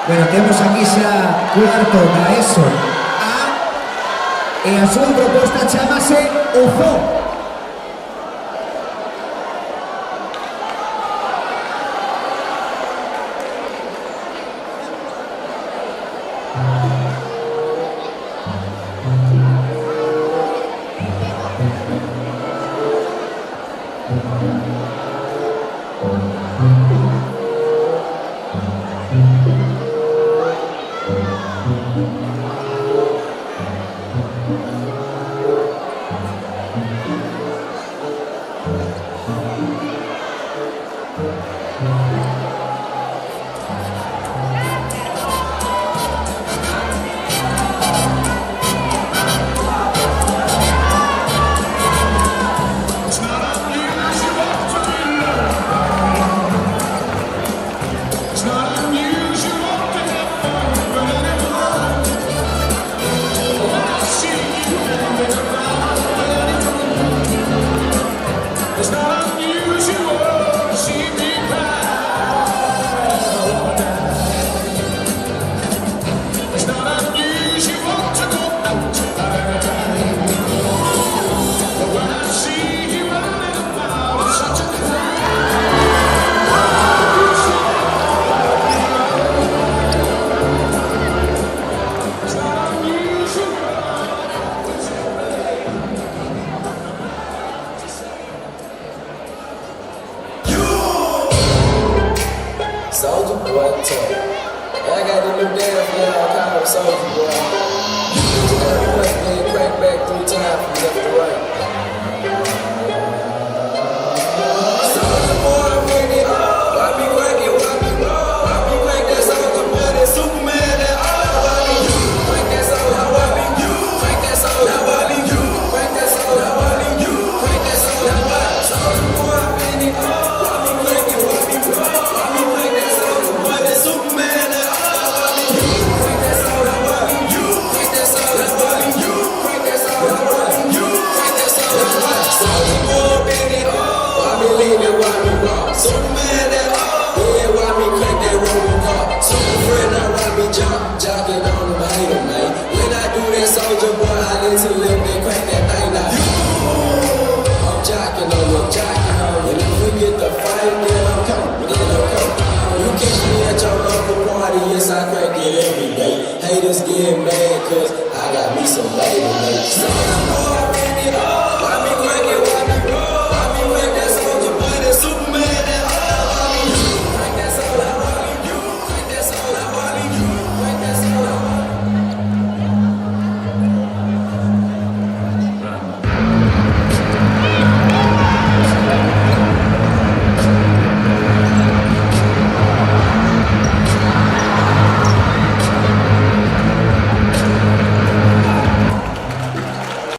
Bueno, temos aquí xa cuarto da ESO A e a súa proposta chamase O Zoo. Soulja Boy talk. I got the new dance for y'all called Soulja Boy. Just gotta press and crank back 3 times from left to right. Soulja Boy, bring it up. Why be cranking, why be roll? Why be crank that Soulja Boy, that Superman, that all? Why be you? Crank that Soulja, why be you? Crank that Soulja, why be you? Crank that Soulja, why be you? Crank that Soulja, why? Soulja Boy, bring it up. Why be cranking, why be roll? Why be crank that Soulja Boy, that Superman, that all? Why be you? Crank that Soulja, why be you? Crank that Soulja, why be you? Crank that Soulja, why be you? Crank that Soulja, why? Soulja Boy, bring it up. Why be leaning, why be roll? Superman.